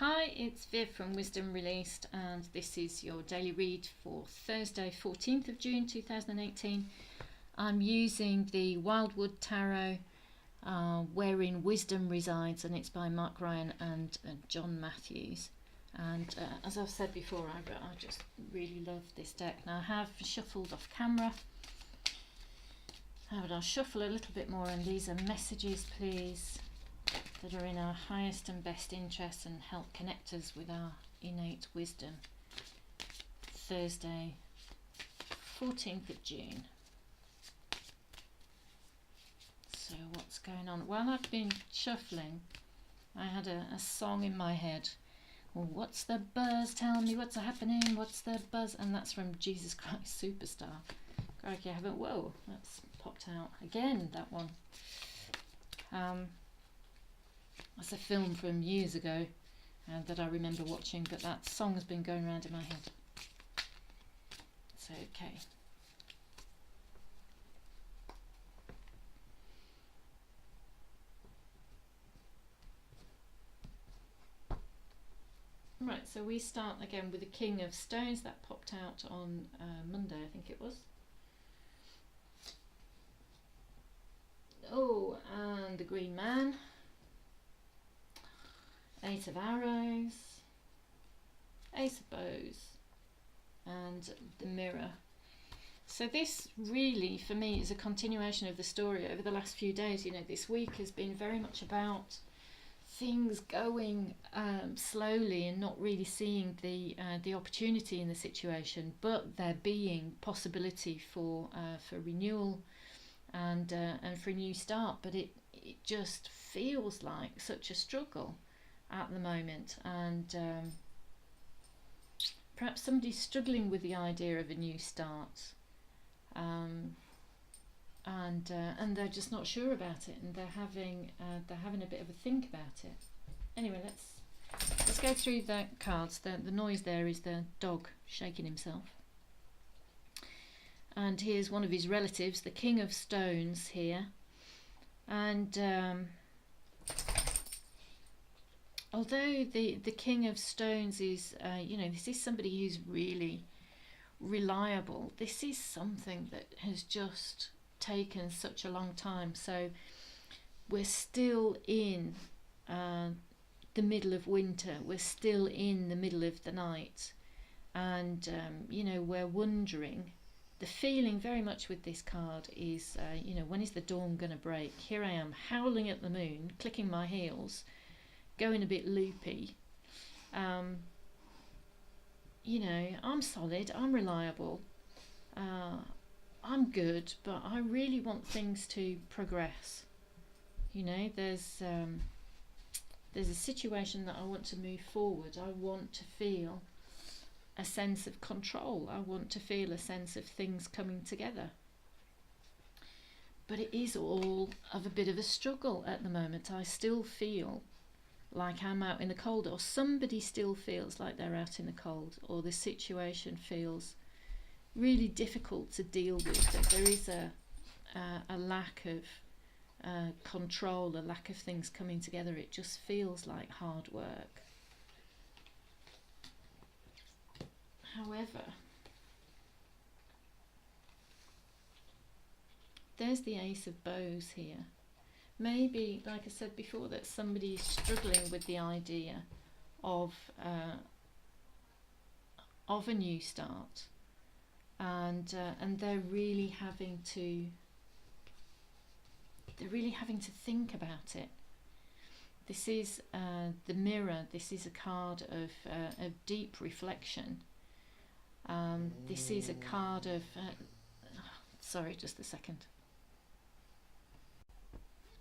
Hi, it's Viv from Wisdom Released, and this is your daily read for Thursday, 14th of June 2018. I'm using the Wildwood Tarot, Wherein Wisdom Resides, and it's by Mark Ryan and John Matthews. And as I've said before, I just really love this deck. Now, I have shuffled off camera, but I'll shuffle a little bit more, and these are messages, please, that are in our highest and best interests and help connect us with our innate wisdom. Thursday, 14th of June. So what's going on? While I've been shuffling, I had a song in my head. Well, what's the buzz? Tell me what's happening. What's the buzz? And that's from Jesus Christ Superstar. Crikey, I haven't. Whoa, that's popped out again. That one. That's a film from years ago that I remember watching, but that song has been going around in my head. So, okay. Right, so we start again with the King of Stones. That popped out on Monday, I think it was. Oh, and the Green Man. Eight of Arrows, Ace of Bows, and the Mirror. So this really, for me, is a continuation of the story over the last few days. You know, this week has been very much about things going slowly and not really seeing the opportunity in the situation, but there being possibility for renewal and for a new start. But it just feels like such a struggle at the moment, and perhaps somebody's struggling with the idea of a new start, and they're just not sure about it, and they're having a bit of a think about it. Anyway, let's go through the cards. The noise there is the dog shaking himself, and here's one of his relatives, the King of Stones here, and although the King of Stones is, this is somebody who's really reliable, this is something that has just taken such a long time. So we're still in the middle of winter, we're still in the middle of the night, and, we're wondering, the feeling very much with this card is, when is the dawn going to break? Here I am, howling at the moon, clicking my heels, going a bit loopy. I'm solid, I'm reliable, I'm good, but I really want things to progress. There's a situation that I want to move forward. I want to feel a sense of control. I want to feel a sense of things coming together. But it is all of a bit of a struggle at the moment. I still feel like I'm out in the cold, or somebody still feels like they're out in the cold, or the situation feels really difficult to deal with, that there is a lack of control, a lack of things coming together. It just feels like hard work. However, there's the Ace of Bows here. Maybe, like I said before, that somebody's struggling with the idea of a new start, and they're really having to think about it. This is the Mirror. This is a card of deep reflection. This is a card of sorry, just a second.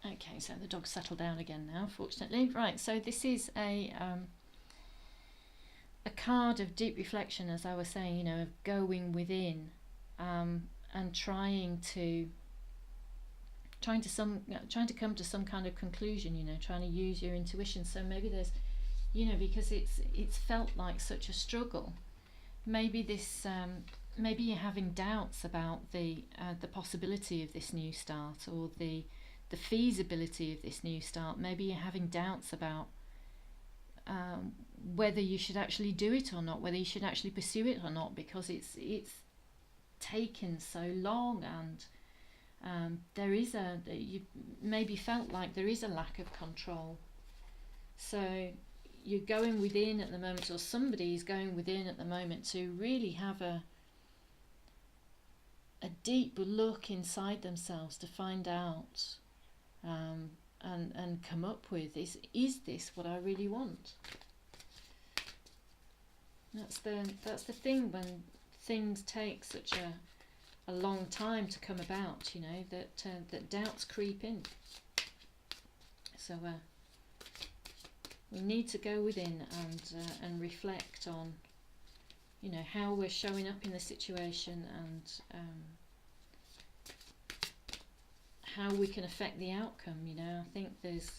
Okay, so the dog's settled down again now, fortunately. Right, so this is a card of deep reflection, as I was saying, of going within, and trying to come to some kind of conclusion, trying to use your intuition. So maybe there's, because it's felt like such a struggle. Maybe this, maybe you're having doubts about the possibility of this new start, or the feasibility of this new start. Maybe you're having doubts about whether you should actually do it or not, whether you should actually pursue it or not, because it's taken so long, and you maybe felt like there is a lack of control. So you're going within at the moment, or somebody is going within at the moment, to really have a deep look inside themselves to find out, and come up with, is this what I really want? That's the thing when things take such a long time to come about, that doubts creep in. So we need to go within and reflect on, how we're showing up in the situation, and how we can affect the outcome. I think there's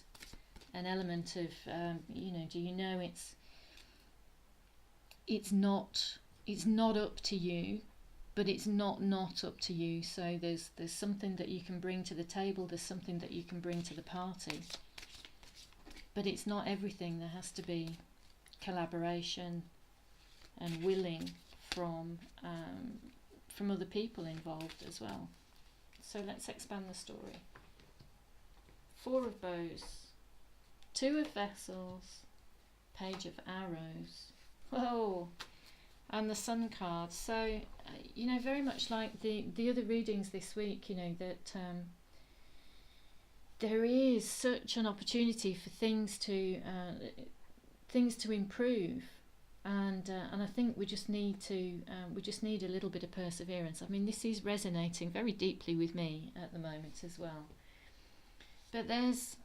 an element of, it's not up to you, but it's not up to you. So there's something that you can bring to the table, there's something that you can bring to the party, but it's not everything. There has to be collaboration and willing from other people involved as well. So let's expand the story. 4 of Bows, 2 of Vessels, Page of Arrows. Whoa! And the Sun card. So, very much like the other readings this week, that there is such an opportunity for things to improve, and I think we just need a little bit of perseverance. I mean, this is resonating very deeply with me at the moment as well. But there's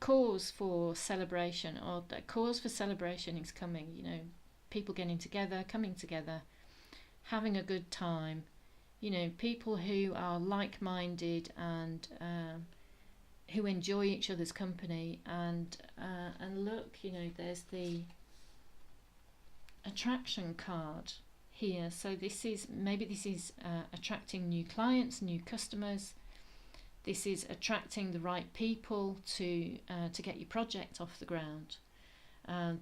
cause for celebration, or that cause for celebration is coming. People getting together, coming together, having a good time. People who are like-minded and who enjoy each other's company, and look, there's the attraction card here. So this is attracting new clients, new customers. This is attracting the right people to get your project off the ground.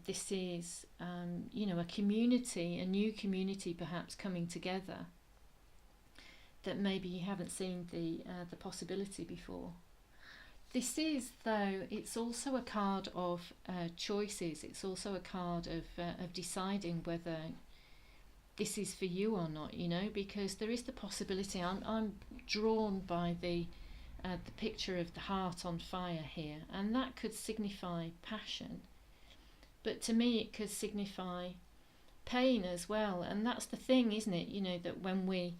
This is a community, a new community perhaps coming together that maybe you haven't seen the possibility before. This is, though, it's also a card of choices. It's also a card of deciding whether this is for you or not, because there is the possibility. I'm drawn by the picture of the heart on fire here, and that could signify passion, but to me it could signify pain as well. And that's the thing, isn't it, that when we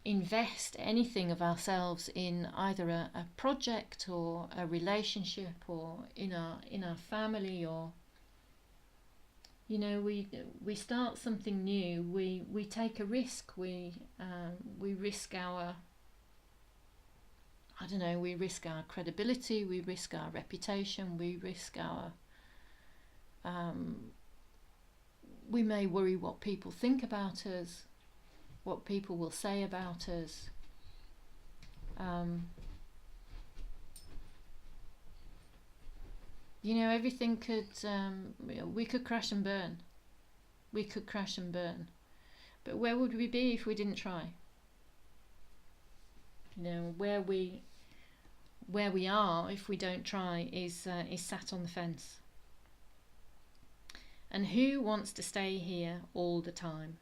invest anything of ourselves in either a project or a relationship, or in our family, or we start something new, we take a risk, we risk our, we risk our credibility, we risk our reputation, we risk our we may worry what people think about us, what people will say about us. Everything could, we could crash and burn. We could crash and burn. But where would we be if we didn't try? Where we are if we don't try is sat on the fence. And who wants to stay here all the time?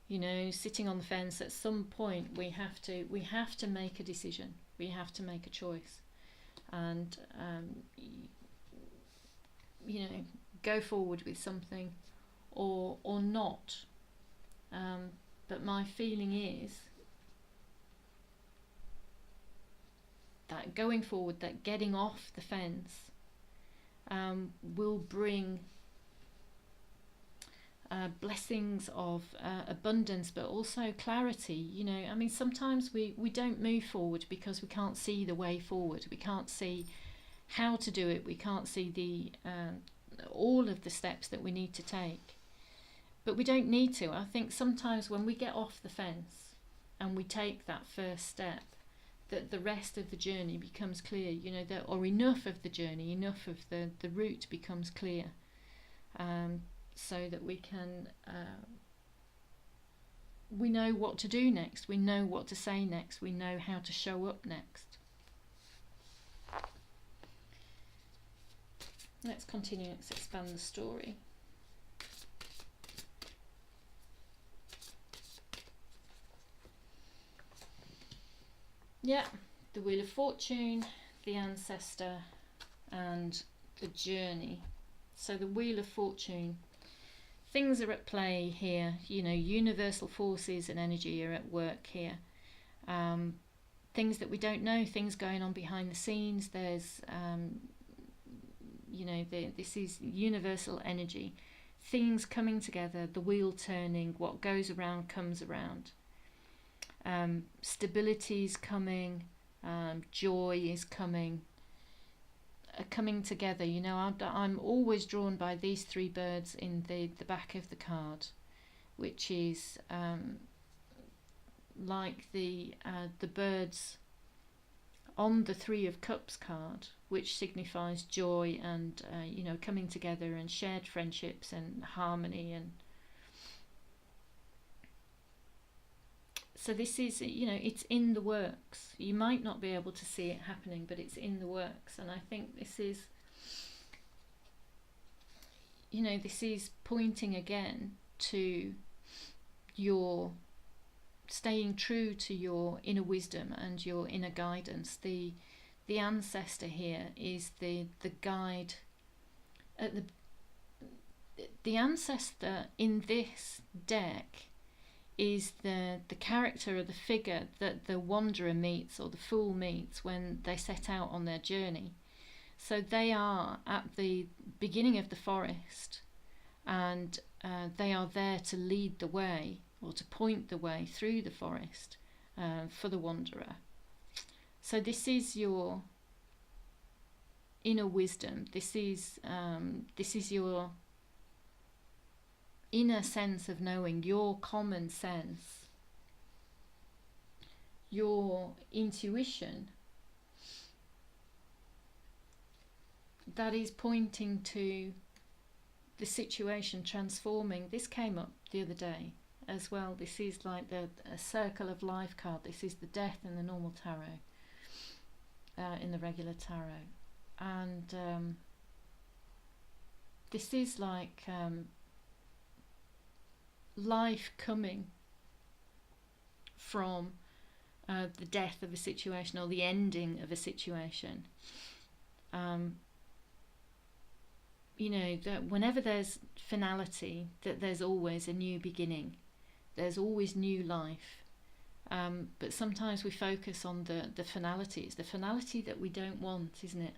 Sitting on the fence. At some point we have to make a decision. We have to make a choice, and go forward with something, or not. But my feeling is that going forward, that getting off the fence, will bring blessings of abundance, but also clarity. Sometimes we don't move forward because we can't see the way forward. We can't see how to do it. We can't see the all of the steps that we need to take. But we don't need to. I think sometimes when we get off the fence and we take that first step, that the rest of the journey becomes clear, or enough of the journey, enough of the route becomes clear. so that we can we know what to do next, we know what to say next, we know how to show up next. Let's continue, let's expand the story. Yeah, the Wheel of Fortune, the ancestor, and the journey. So the Wheel of Fortune, things are at play here, you know, universal forces and energy are at work here. Things that we don't know, things going on behind the scenes. There's you know, this is universal energy, things coming together, the wheel turning, what goes around comes around. Stability is coming, joy is coming, coming together. You know, I'm always drawn by these three birds in the back of the card, which is like the birds on the Three of Cups card, which signifies joy and you know, coming together and shared friendships and harmony. And so this is, you know, it's in the works. You might not be able to see it happening, but it's in the works. And I think this is, you know, this is pointing again to your staying true to your inner wisdom and your inner guidance. The ancestor here is the guide. The ancestor in this deck is the character or the figure that the wanderer meets or the fool meets when they set out on their journey. So they are at the beginning of the forest, and they are there to lead the way or to point the way through the forest for the wanderer. So this is your inner wisdom. This is your inner sense of knowing, your common sense, your intuition that is pointing to the situation transforming. This came up the other day as well. This is like a circle of life card. This is the death in the normal tarot, in the regular tarot. And this is like life coming from the death of a situation or the ending of a situation. You know, that whenever there's finality, that there's always a new beginning. There's always new life. But sometimes we focus on the finality. It's the finality that we don't want, isn't it?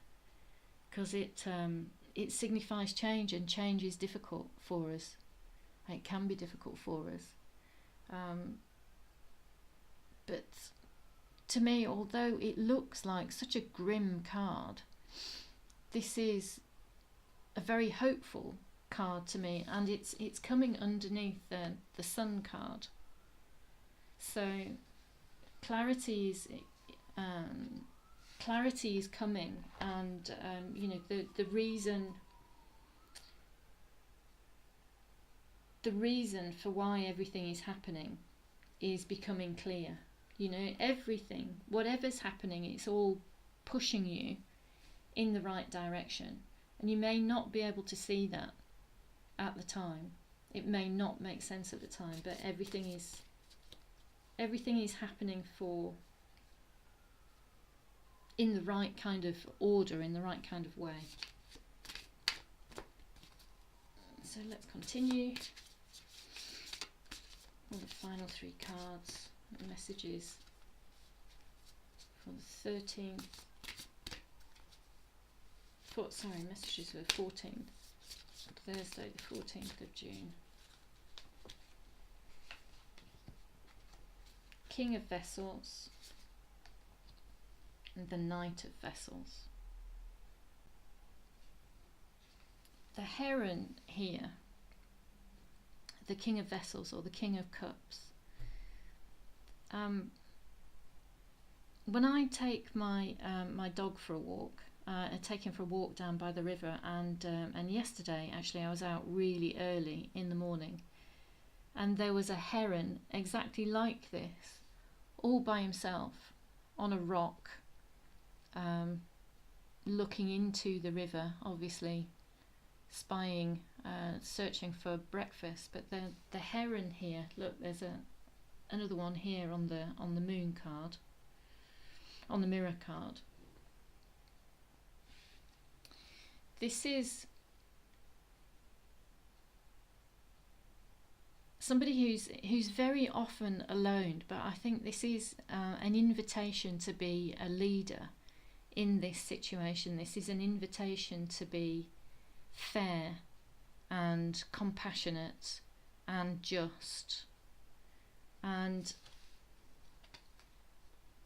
Because it signifies change, and change is difficult for us. It can be difficult for us. But to me, although it looks like such a grim card, this is a very hopeful card to me, and it's coming underneath the Sun card. So clarity is coming, and you know, the reason for why everything is happening is becoming clear. You know, everything, whatever's happening, it's all pushing you in the right direction. And you may not be able to see that at the time. It may not make sense at the time, but everything is happening in the right kind of order, in the right kind of way. So let's continue. All the final three cards, messages for the 13th. Messages for the 14th, Thursday the 14th of June. King of Vessels and the Knight of Vessels. The Heron here, the King of Vessels or the King of Cups. When I take my my dog for a walk, taken for a walk down by the river, and yesterday actually I was out really early in the morning, and there was a heron exactly like this, all by himself on a rock, looking into the river, obviously spying, searching for breakfast. But the heron here, look, there's another one here on the moon card, on the mirror card. This is somebody who's very often alone, but I think this is an invitation to be a leader in this situation. This is an invitation to be fair and compassionate and just. And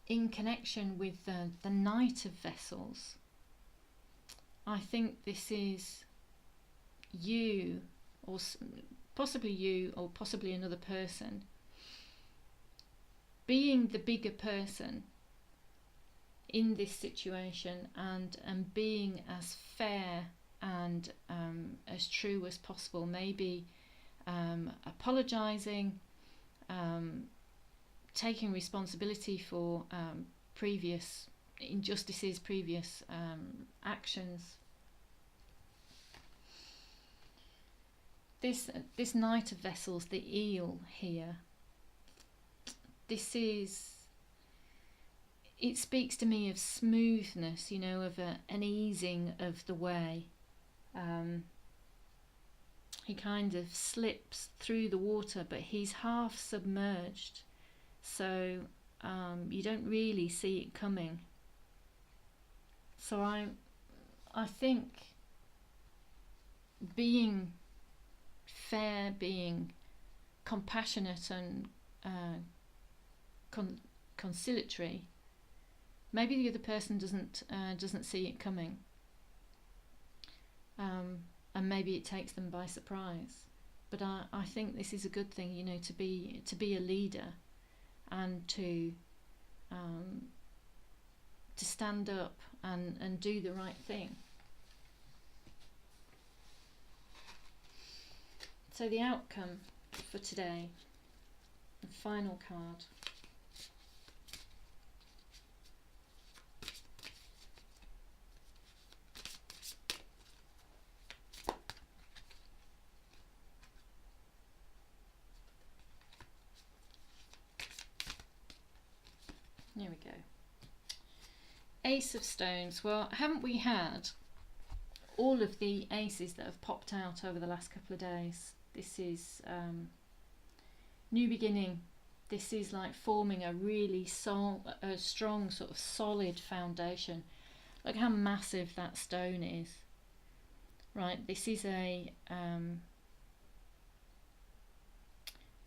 in connection with the Knight of Vessels, I think this is you, or possibly another person, being the bigger person in this situation, and being as fair and as true as possible. Maybe apologising, taking responsibility for previous injustices, previous actions. This Knight of Vessels, the eel here, it speaks to me of smoothness, of an easing of the way. He kind of slips through the water, but he's half submerged, so you don't really see it coming. So I think being fair, being compassionate and conciliatory, maybe the other person doesn't see it coming, and maybe it takes them by surprise. But I think this is a good thing, to be a leader, and to stand up and do the right thing. So the outcome for today, the final card. Here we go. Ace of Stones. Well, haven't we had all of the aces that have popped out over the last couple of days? This is new beginning. This is like forming a really strong sort of solid foundation. Look how massive that stone is. Right, this is a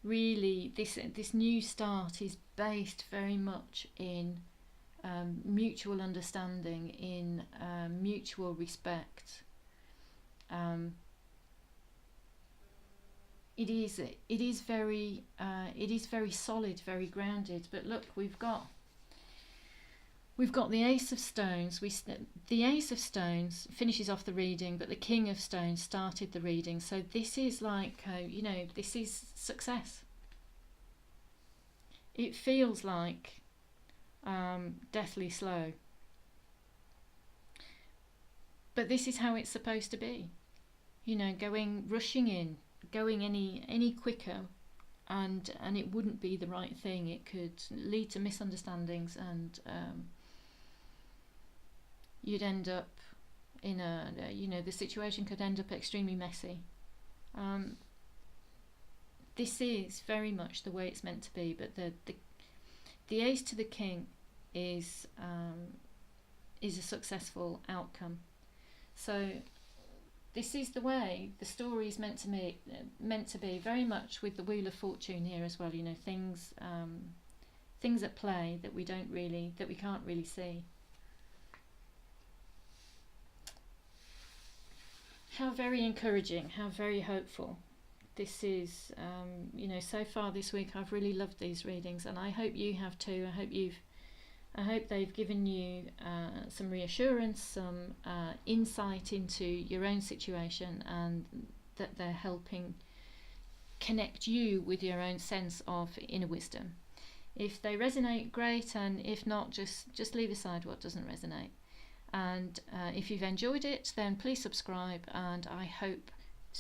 really, this new start is based very much in mutual understanding, in mutual respect. It is very solid, very grounded. But look, we've got the Ace of Stones. The Ace of Stones finishes off the reading, but the King of Stones started the reading. So this is like, this is success. It feels like deathly slow, but this is how it's supposed to be. Rushing in, going any quicker, and it wouldn't be the right thing. It could lead to misunderstandings, and you'd end up in the situation could end up extremely messy. This is very much the way it's meant to be, but the Ace to the King is a successful outcome. So this is the way the story is meant to be, very much with the Wheel of Fortune here as well. Things at play that we can't really see. How very encouraging, how very hopeful. This is, so far this week I've really loved these readings, and I hope you have too. I hope you've I hope they've given you some reassurance, some insight into your own situation, and that they're helping connect you with your own sense of inner wisdom. If they resonate, great, and if not, just leave aside what doesn't resonate. And if you've enjoyed it, then please subscribe, and I hope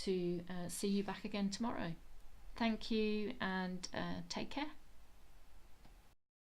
to see you back again tomorrow. Thank you, and take care.